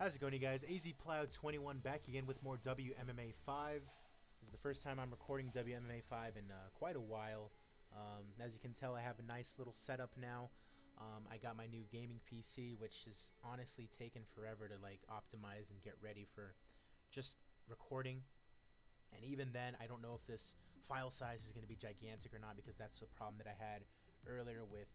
How's it going, you guys? AZPlow21 back again with more WMMA 5. This is the first time I'm recording WMMA 5 in quite a while. As you can tell, I have a nice little setup now. I got my new gaming PC, which has honestly taken forever to optimize and get ready for just recording. And even then, I don't know if this file size is going to be gigantic or not, because that's the problem that I had earlier with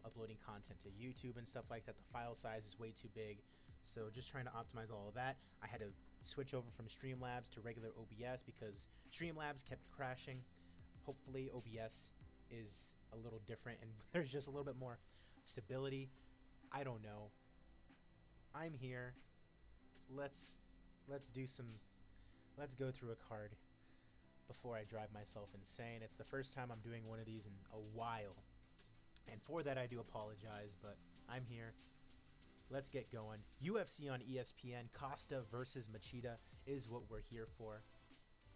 uploading content to YouTube and stuff like that. The file size is way too big. So just trying to optimize all of that. I had to switch over from Streamlabs to regular OBS because Streamlabs kept crashing. Hopefully OBS is a little different and there's just a little bit more stability. I don't know. I'm here. Let's go through a card before I drive myself insane. It's the first time I'm doing one of these in a while. And for that I do apologize, but I'm here. Let's get going. UFC on ESPN, Costa versus Machida is what we're here for.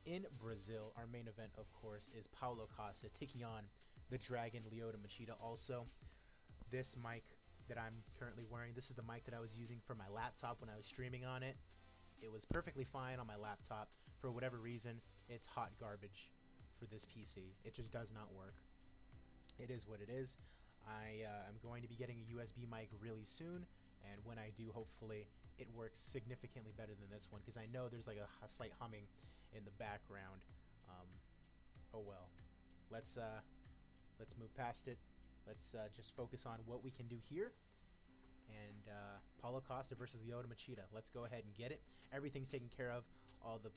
In Brazil, our main event, of course, is Paulo Costa taking on the Dragon LYOTO Machida. Also, this mic that I'm currently wearing, this is the mic that I was using for my laptop when I was streaming on it. It was perfectly fine on my laptop. For whatever reason, it's hot garbage for this PC. It just does not work. It is what it is. I am going to be getting a USB mic really soon, and when I do, hopefully it works significantly better than this one, because I know there's like a slight humming in the background. Oh well. Let's move past it. Let's just focus on what we can do here. And Paulo Costa versus LYOTO Machida. Let's go ahead and get it. Everything's taken care of. All the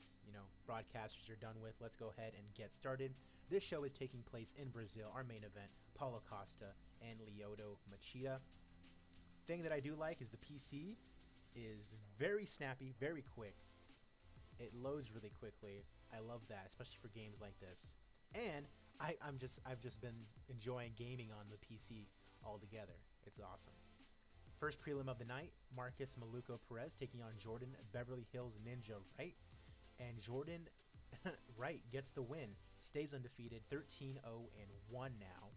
broadcasters are done with. Let's go ahead and get started. This show is taking place in Brazil. Our main event, Paulo Costa and LYOTO Machida. Thing that I do like is the PC is very snappy, very quick. It loads really quickly. I love that, especially for games like this. And I've just been enjoying gaming on the PC altogether. It's awesome. First prelim of the night, Marcus Maluco Perez taking on Jordan Beverly Hills Ninja Wright. And Jordan Wright gets the win. Stays undefeated, 13-0-1 now.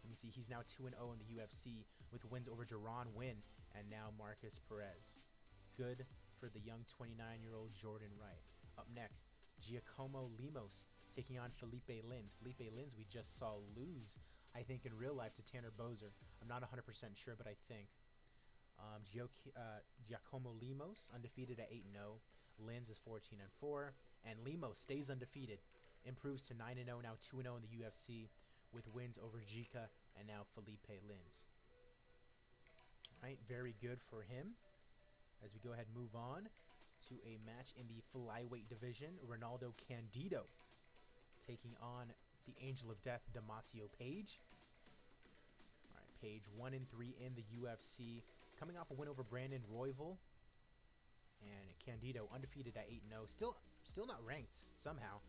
Let me see, he's now 2-0 in the UFC with wins over Duran Win and now Marcus Perez. Good for the young 29-year-old Jordan Wright. Up next, Giacomo Lemos taking on Felipe Lins. Felipe Lins we just saw lose, I think, in real life to Tanner Boser. I'm not 100% sure, but I think. Giacomo Lemos undefeated at 8-0. Lins is 14-4. And Lemos stays undefeated. Improves to 9-0, now 2-0 in the UFC with wins over Jika and now Felipe Lins. Alright, very good for him. As we go ahead and move on to a match in the flyweight division, Ronaldo Candido taking on the Angel of Death, Damasio Page. Alright, Page 1-3 in the UFC, coming off a win over Brandon Royval. And Candido undefeated at 8-0, still not ranked somehow,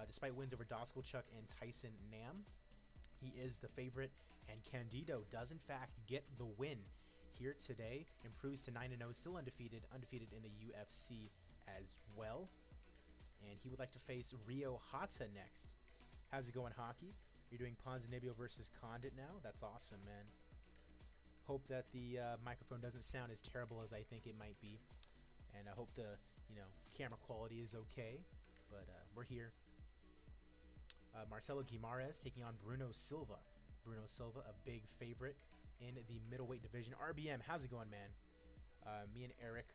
despite wins over Doskelchuk and Tyson Nam. He is the favorite, and Candido does in fact get the win here today. Improves to 9-0, still undefeated in the UFC as well. And he would like to face Rio Hata next. How's it going, Hockey? You're doing Ponzinibbio versus Condit now? That's awesome, man. Hope that the microphone doesn't sound as terrible as I think it might be. And I hope the camera quality is okay. But we're here. Marcelo Guimaraes taking on Bruno Silva. Bruno Silva, a big favorite in the middleweight division. RBM, how's it going, man? Me and Eric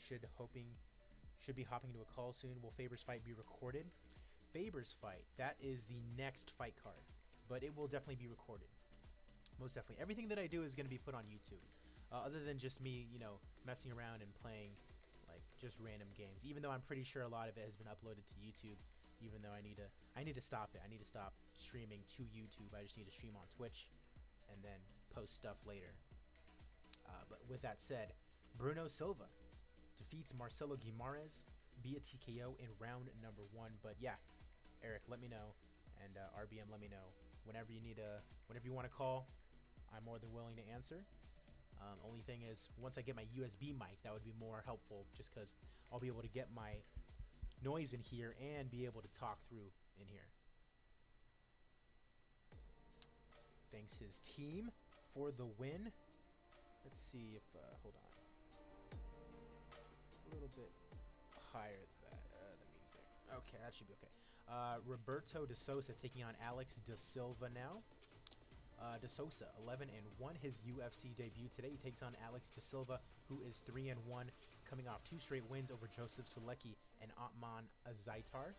should be hopping into a call soon. Will Faber's fight be recorded? Faber's fight, that is the next fight card, but it will definitely be recorded. Most definitely. Everything that I do is going to be put on YouTube, other than just me, messing around and playing just random games. Even though I'm pretty sure a lot of it has been uploaded to YouTube. Even though I need to stop it. I need to stop streaming to YouTube. I just need to stream on Twitch and then post stuff later. But with that said, Bruno Silva defeats Marcelo Guimaraes via TKO in round number 1. But yeah, Eric, let me know, and RBM, let me know whenever you want to call. I'm more than willing to answer. Only thing is, once I get my USB mic, that would be more helpful, just because I'll be able to get my noise in here and be able to talk through in here. Thanks his team for the win. Let's see if hold on. bit higher than that. The music. Okay, that should be okay. Roberto De Sousa taking on Alex De Silva now. De Sousa, 11-1, his UFC debut today. He takes on Alex De Silva, who is 3-1, coming off 2 straight wins over Joseph Selecki and Otman Azaitar.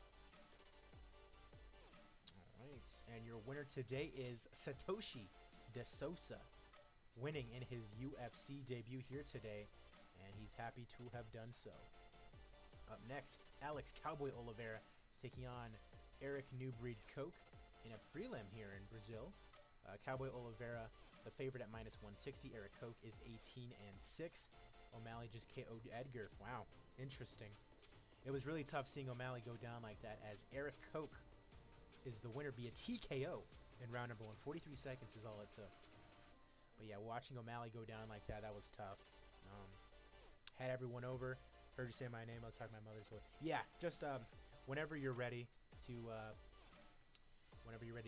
All right, and your winner today is Satoshi De Sousa, winning in his UFC debut here today, and he's happy to have done so. Up next, Alex Cowboy Oliveira taking on Eric Newbreed Koch in a prelim here in Brazil. Cowboy Oliveira, the favorite at -160. Eric Koch is 18-6. O'Malley just KO'd Edgar. Wow, interesting. It was really tough seeing O'Malley go down like that, as Eric Koch is the winner via TKO in round number 1. 43 seconds is all it took. But yeah, watching O'Malley go down like that, that was tough. Had everyone over. Heard you say my name. I was talking to my mother. So yeah, just whenever you're ready to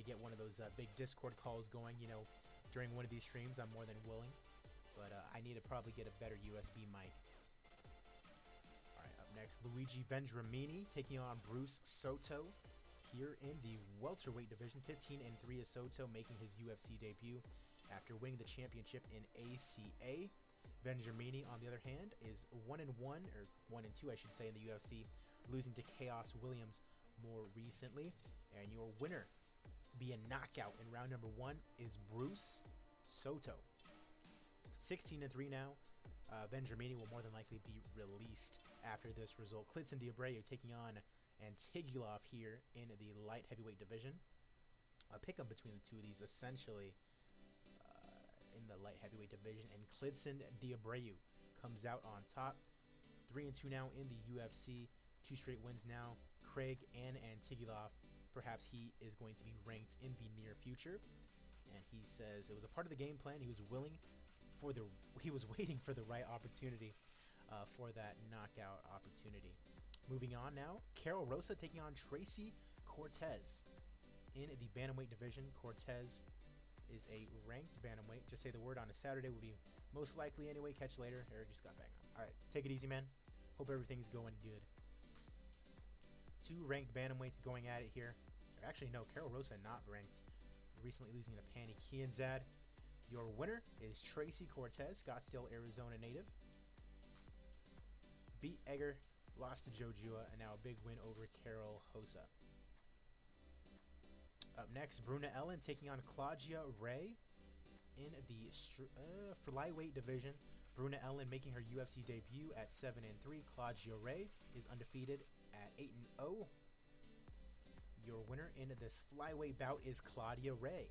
get one of those big Discord calls going, you know, during one of these streams, I'm more than willing. But I need to probably get a better USB mic. All right, up next, Luigi Vendramini taking on Bruce Soto here in the welterweight division. 15-3 is Soto, making his UFC debut after winning the championship in ACA. Vendramini, on the other hand, is 1-1, or 1-2, I should say, in the UFC, losing to Chaos Williams more recently. And your winner via knockout in round number 1 is Bruce Soto. 16-3 now. Vendramini will more than likely be released after this result. Klidson Diabreu taking on Antigulov here in the light heavyweight division. A pick-up between the two of these, essentially, in the light heavyweight division. And Klidson Diabreu comes out on top. 3-2 now in the UFC. 2 straight wins now. Craig and Antigulov. Perhaps he is going to be ranked in the near future. And he says it was a part of the game plan. He was waiting for the right opportunity for that knockout opportunity. Moving on now, Carol Rosa taking on Tracy Cortez in the bantamweight division. Cortez is a ranked bantamweight. Just say the word on a Saturday will be most likely anyway. Catch you later. Eric just got back on. All right, take it easy, man. Hope everything's going good. 2 ranked bantamweights going at it here. Or actually, no, Carol Rosa not ranked. Recently losing to Pani Kianzad. Your winner is Tracy Cortez, Scottsdale, Arizona native. Beat Egger, lost to Joe Jua, and now a big win over Carol Rosa. Up next, Bruna Ellen taking on Claudia Ray in the flyweight division. Bruna Ellen making her UFC debut at 7-3. Claudia Ray is undefeated at 8-0. Your winner in this flyweight bout is Claudia Ray.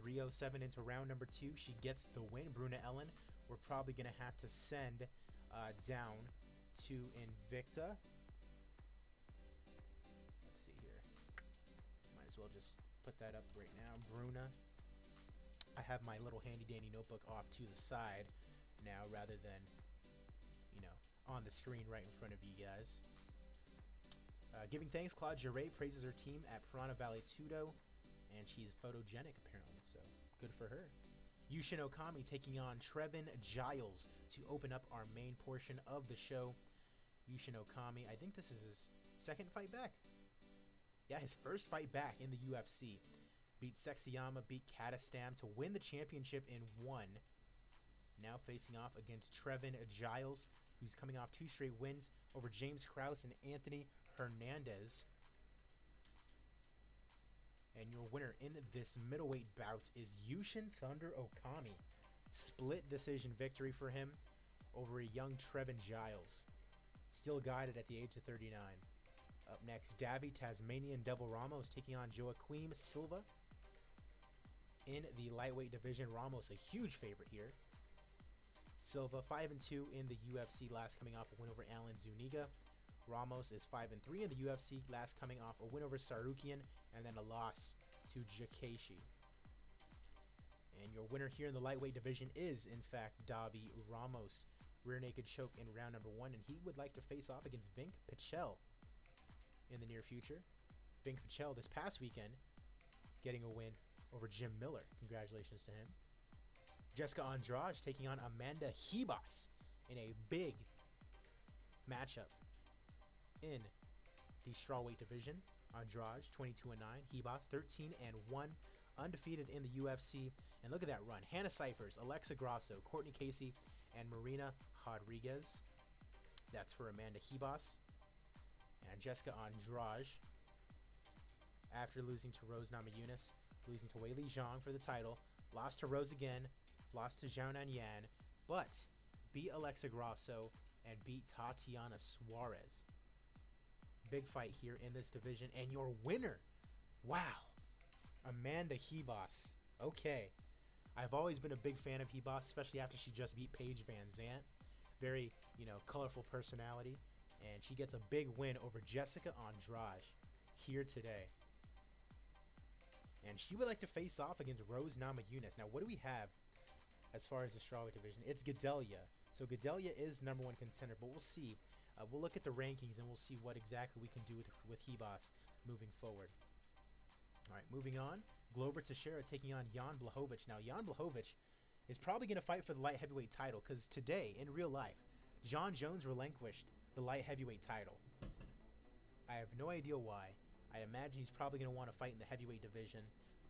3:07 into round number 2. She gets the win. Bruna Ellen, we're probably going to have to send down to Invicta. Let's see here. Might as well just put that up right now. Bruna. I have my little handy-dandy notebook off to the side now rather than, you know, on the screen right in front of you guys. Giving thanks, Claudia Ray praises her team at Piranha Valley Tudo, and she's photogenic apparently, so good for her. Yushin Okami taking on Trevin Giles to open up our main portion of the show. Yushin Okami, I think this is his second fight back. Yeah, his first fight back in the UFC. Beat Sexyama, beat Katastam to win the championship in 1. Now facing off against Trevin Giles, who's coming off 2 straight wins over James Krause and Anthony Hernandez. And your winner in this middleweight bout is Yushin Thunder Okami. Split decision victory for him over a young Trevin Giles. Still guided at the age of 39. Up next, Davy Tasmanian Devil Ramos taking on Joaquim Silva. In the lightweight division, Ramos a huge favorite here. Silva 5-2 in the UFC, last coming off a win over Alan Zuniga. Ramos is 5-3 in the UFC, last coming off a win over Sarukian and then a loss to Jakashi. And your winner here in the lightweight division is, in fact, Davy Ramos. Rear naked choke in round number 1, and he would like to face off against Vink Pichel in the near future. Vink Pichel this past weekend getting a win over Jim Miller. Congratulations to him. Jessica Andrade taking on Amanda Ribas in a big matchup in the strawweight division. Andrade, 22-9. Hebos, 13-1. Undefeated in the UFC. And look at that run. Hannah Cyphers, Alexa Grasso, Courtney Casey, and Marina Rodriguez. That's for Amanda Hebos. And Jessica Andrade, after losing to Rose Namajunas, losing to Weili Zhang for the title, lost to Rose again, lost to Zhao Nanyan, but beat Alexa Grasso and beat Tatiana Suarez. Big fight here in this division. And your winner, wow, Amanda Hebos. Okay. I've always been a big fan of Hebos, especially after she just beat Paige Van Zandt. Very, colorful personality. And she gets a big win over Jessica Andrade here today. And she would like to face off against Rose Namajunas. Now, what do we have as far as the strawweight division? It's Gadelha. So Gadelha is number one contender, but we'll see. We'll look at the rankings and we'll see what exactly we can do with Hebos moving forward. All right, moving on. Glover Teixeira taking on Jan Blachowicz. Now, Jan Blachowicz is probably going to fight for the light heavyweight title because today, in real life, John Jones relinquished the light heavyweight title. I have no idea why. I imagine he's probably going to want to fight in the heavyweight division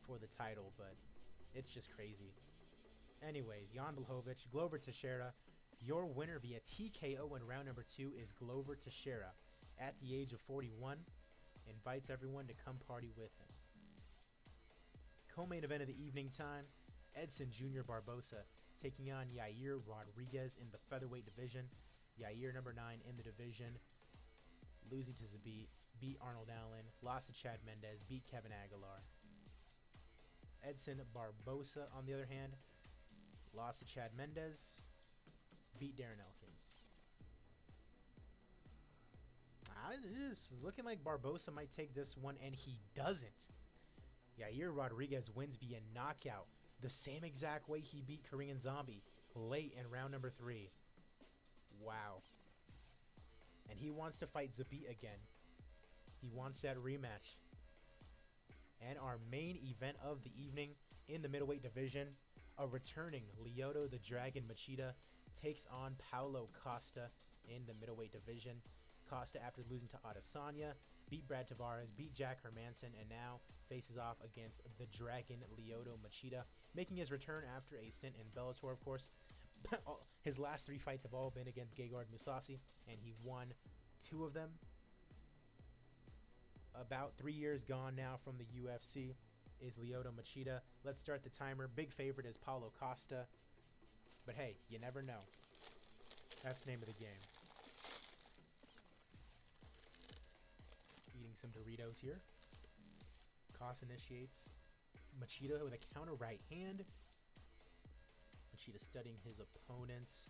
for the title, but it's just crazy. Anyways, Jan Blachowicz, Glover Teixeira. Your winner via TKO in round number 2 is Glover Teixeira. At the age of 41, invites everyone to come party with him. Co-main event of the evening time, Edson Jr. Barbosa taking on Yair Rodriguez in the featherweight division. Yair, number 9 in the division, losing to Zabit, beat Arnold Allen, lost to Chad Mendez, beat Kevin Aguilar. Edson Barbosa, on the other hand, lost to Chad Mendez, beat Darren Elkins. This is looking like Barbosa might take this one, and he doesn't. Yair Rodriguez wins via knockout, the same exact way he beat Korean Zombie late in round number 3. Wow. And he wants to fight Zabit again. He wants that rematch. And our main event of the evening in the middleweight division, a returning LYOTO the Dragon Machida takes on Paulo Costa in the middleweight division. Costa, after losing to Adesanya, beat Brad Tavares, beat Jack Hermanson, and now faces off against the Dragon LYOTO Machida, making his return after a stint in Bellator, of course. His last 3 fights have all been against Gegard Mousasi, and he won 2 of them. About 3 years gone now from the UFC is LYOTO Machida. Let's start the timer. Big favorite is Paulo Costa. But hey, you never know. That's the name of the game. Eating some Doritos here. Costa initiates Machida with a counter right hand. Machida studying his opponents.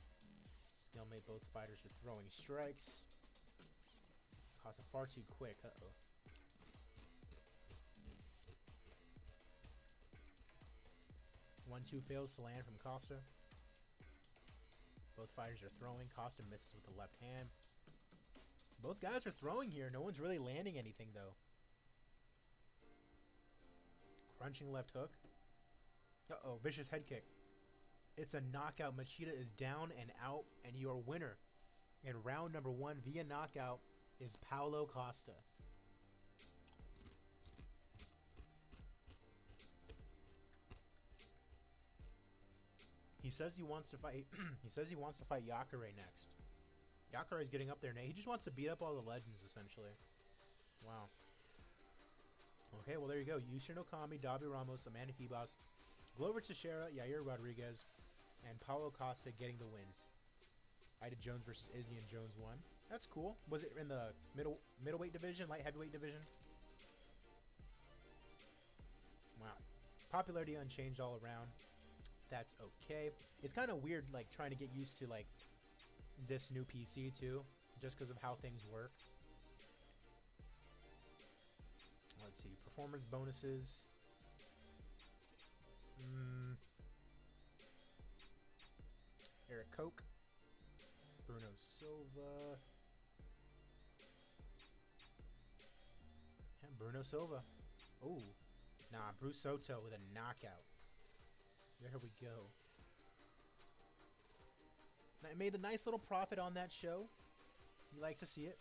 Stalemate, both fighters are throwing strikes. Costa far too quick. Uh-oh. 1-2 fails to land from Costa. Both fighters are throwing. Costa misses with the left hand. Both guys are throwing here. No one's really landing anything, though. Crunching left hook. Uh-oh, vicious head kick. It's a knockout. Machida is down and out, and your winner in round number 1 via knockout is Paulo Costa. He says he wants to fight. He says he wants to fight Jacare next. Jacare is getting up there now. He just wants to beat up all the legends, essentially. Wow. Okay, well, there you go. Yushin Okami, Dabi Ramos, Amanda Hebos, Glover Teixeira, Yair Rodriguez, and Paulo Costa getting the wins. Ida Jones versus Izzy, and Jones won. That's cool. Was it in the middleweight division, light heavyweight division? Wow. Popularity unchanged all around. That's okay. It's kind of weird, like, trying to get used to, like, this new PC, too, just because of how things work. Let's see. Performance bonuses. Eric Koch. Bruno Silva. And Bruno Silva. Oh. Nah, Bruce Soto with a knockout. There we go. I made a nice little profit on that show. You like to see it.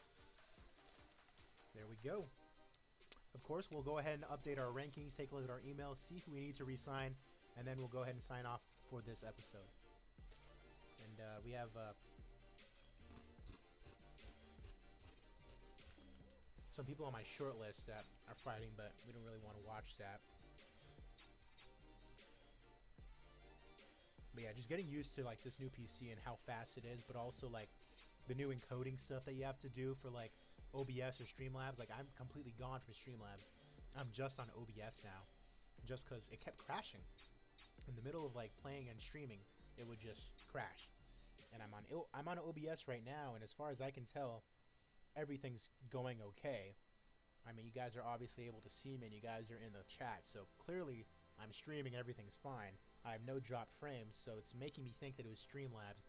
There we go. Of course, we'll go ahead and update our rankings, take a look at our emails, see who we need to re-sign, and then we'll go ahead and sign off for this episode. And we have some people on my short list that are fighting, but we don't really want to watch that. But yeah, just getting used to like this new PC and how fast it is, but also like the new encoding stuff that you have to do for like OBS or Streamlabs. Like I'm completely gone from Streamlabs. I'm just on OBS now, just because it kept crashing in the middle of like playing and streaming. It would just crash, and I'm on OBS right now, and as far as I can tell, everything's going okay. I mean, you guys are obviously able to see me, and you guys are in the chat, so clearly I'm streaming. Everything's fine. I have no dropped frames, so it's making me think that it was Streamlabs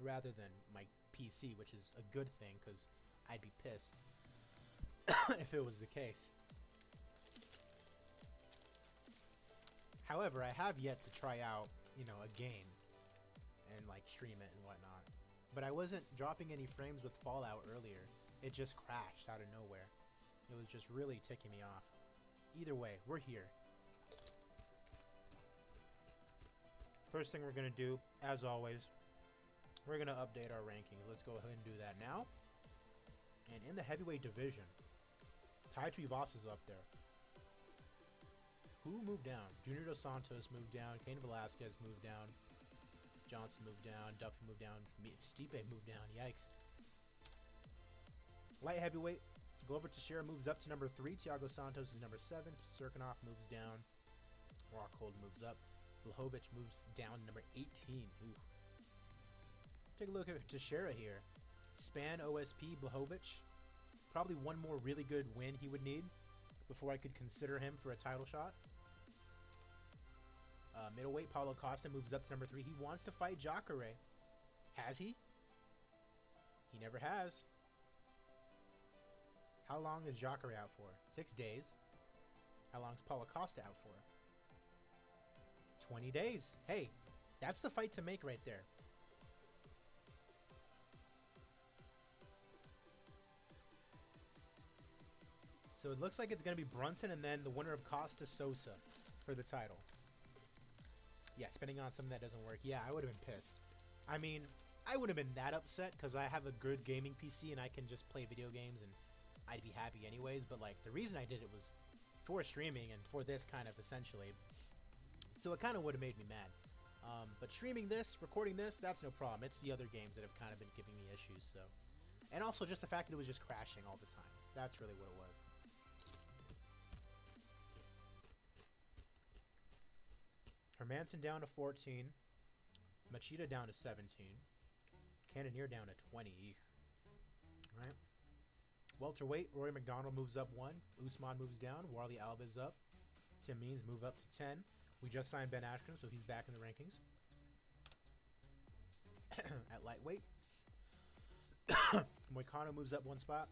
rather than my PC, which is a good thing because I'd be pissed if it was the case. However, I have yet to try out, you know, a game and like stream it and whatnot. But I wasn't dropping any frames with Fallout earlier. It just crashed out of nowhere. It was just really ticking me off. Either way, we're here. First thing we're going to do, as always, we're going to update our rankings. Let's go ahead and do that now. And in the heavyweight division, Tai Tuivasa is up there. Who moved down? Junior Dos Santos moved down. Cain Velasquez moved down. Johnson moved down. Duffy moved down. Stipe moved down. Yikes. Light heavyweight, Glover Teixeira moves up to number 3. Thiago Santos is number 7. Serkinov moves down. Rockhold moves up. Blachowicz moves down to number 18. Ooh. Let's take a look at Teixeira here. Span, OSP, Blachowicz. Probably one more really good win he would need before I could consider him for a title shot. Middleweight, Paulo Costa moves up to number 3. He wants to fight Jacare. Has he? He never has. How long is Jacare out for? 6 days. How long is Paulo Costa out for? 20 days. Hey, that's the fight to make right there. So it looks like it's going to be Brunson and then the winner of Costa Sosa for the title. Yeah, spending on something that doesn't work. Yeah, I would have been pissed. I mean, I wouldn't have been that upset because I have a good gaming PC and I can just play video games and I'd be happy anyways. But like the reason I did it was for streaming and for this kind of essentially. So it kind of would have made me mad. But streaming this, recording this, that's no problem. It's the other games that have kind of been giving me issues. So, and also just the fact that it was just crashing all the time. That's really what it was. Hermanson down to 14. Machida down to 17. Cannonier down to 20. Eek. Alright. Welterweight, Rory McDonald moves up 1. Usman moves down. Warley Alba's up. Tim Means move up to 10. We just signed Ben Askren, so he's back in the rankings. At lightweight, Moicano moves up 1 spot.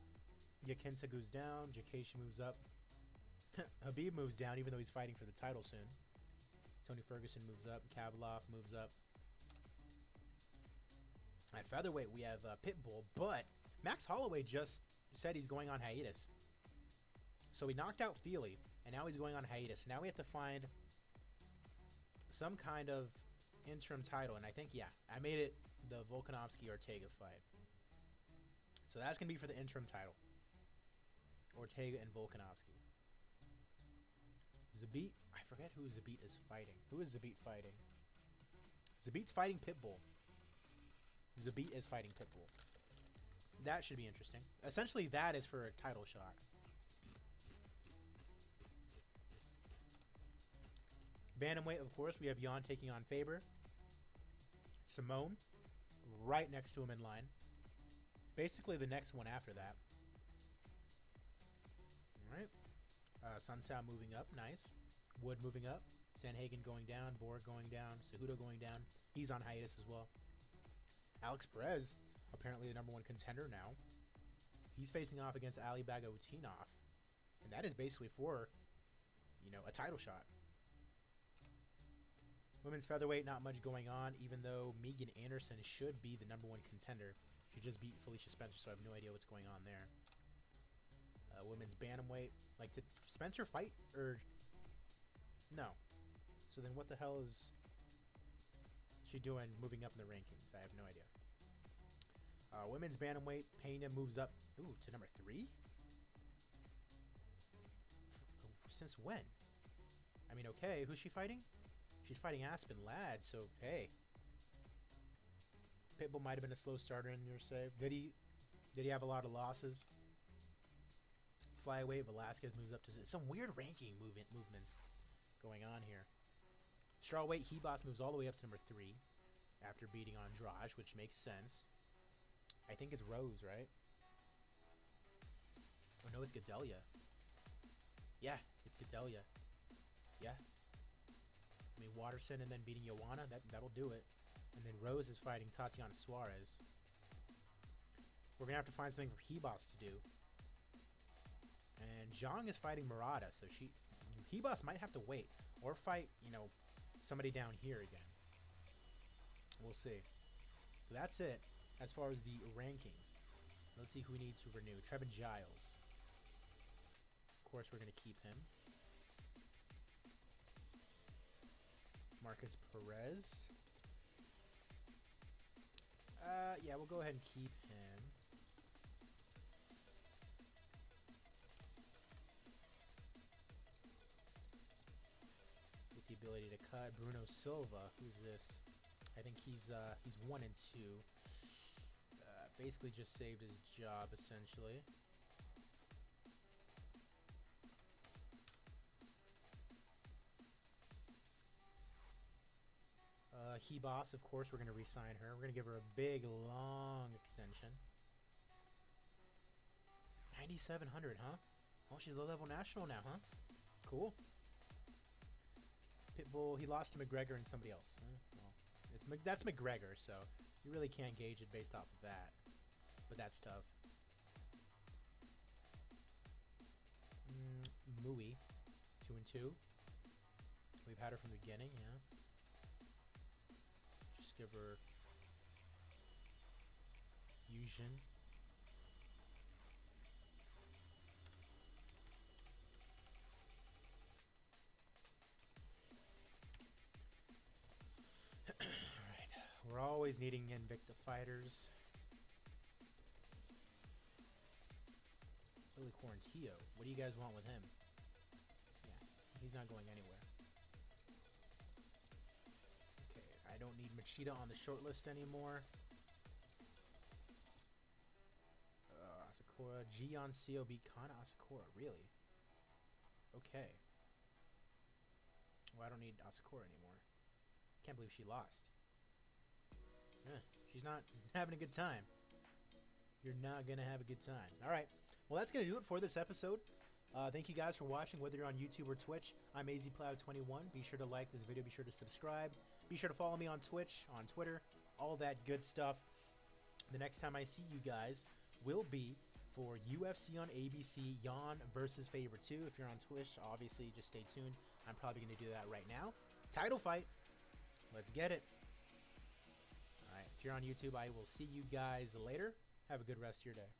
Yakinsa goes down. Jakashi moves up. Habib moves down, even though he's fighting for the title soon. Tony Ferguson moves up. Kavalov moves up. At featherweight, we have Pitbull, but Max Holloway just said he's going on hiatus. So he knocked out Feely, and now he's going on hiatus. Now we have to find some kind of interim title, and I think, yeah, I made it the Volkanovski-Ortega fight. So that's going to be for the interim title. Ortega and Volkanovski. Zabit, I forget who Zabit is fighting. Who is Zabit fighting? Zabit's fighting Pitbull. Zabit is fighting Pitbull. That should be interesting. Essentially, that is for a title shot. Bantamweight, of course, we have Jan taking on Faber. Simone, right next to him in line. Basically the next one after that. Alright. Sun Sao moving up, nice. Wood moving up. Sanhagen going down. Borg going down. Cejudo going down. He's on hiatus as well. Alex Perez, apparently the #1 contender now. He's facing off against Ali Bagotinov. And that is basically for, you know, a title shot. Women's featherweight, not much going on, even though Megan Anderson should be the #1 contender. She just beat Felicia Spencer, so I have no idea what's going on there. Women's bantamweight. Like, did Spencer fight? Or... No. So then what the hell is she doing moving up in the rankings? I have no idea. Women's bantamweight. Pena moves up, to number 3? Since when? I mean, okay, who's she fighting? She's fighting Aspen Ladd, so, hey. Pitbull might have been a slow starter in your save. Did he have a lot of losses? Flyweight, Velasquez moves up to some weird ranking movements going on here. Strawweight, Hebos moves all the way up to number 3 after beating Andrade, which makes sense. I think it's Rose, right? Oh no, it's Gadelia. Yeah, it's Gadelia. Yeah. I mean, Watterson and then beating Joanna, that'll do it. And then Rose is fighting Tatiana Suarez. We're going to have to find something for Hebos to do. And Zhang is fighting Murata, so Hebos might have to wait. Or fight, somebody down here again. We'll see. So that's it as far as the rankings. Let's see who we need to renew. Trevin Giles. Of course, we're going to keep him. Marcus Perez. Yeah, we'll go ahead and keep him. With the ability to cut. Bruno Silva. Who's this? I think he's 1 and 2. Basically just saved his job, essentially. Hebos, of course, we're going to re-sign her. We're going to give her a big, long extension. 9,700, huh? Oh, she's low-level national now, huh? Cool. Pitbull, he lost to McGregor and somebody else. Well, that's McGregor, so you really can't gauge it based off of that. But that's tough. Mui, 2 and 2. We've had her from the beginning, yeah. Just give her Yujin. Alright. We're always needing Invicta fighters. Billy Quarantillo. What do you guys want with him? Yeah, he's not going anywhere. Okay, I don't need Machida on the short list anymore. Asakura. Gion Seo beat Kana Asakura. Really? Okay. Well, I don't need Asakura anymore. Can't believe she lost. She's not having a good time. You're not going to have a good time. All right. Well, that's going to do it for this episode. Thank you guys for watching, whether you're on YouTube or Twitch. I'm AZPlow21. Be sure to like this video. Be sure to subscribe. Be sure to follow me on Twitch, on Twitter, all that good stuff. The next time I see you guys will be for UFC on ABC, Jan versus Faber 2. If you're on Twitch, obviously, just stay tuned. I'm probably going to do that right now. Title fight. Let's get it. All right. If you're on YouTube, I will see you guys later. Have a good rest of your day.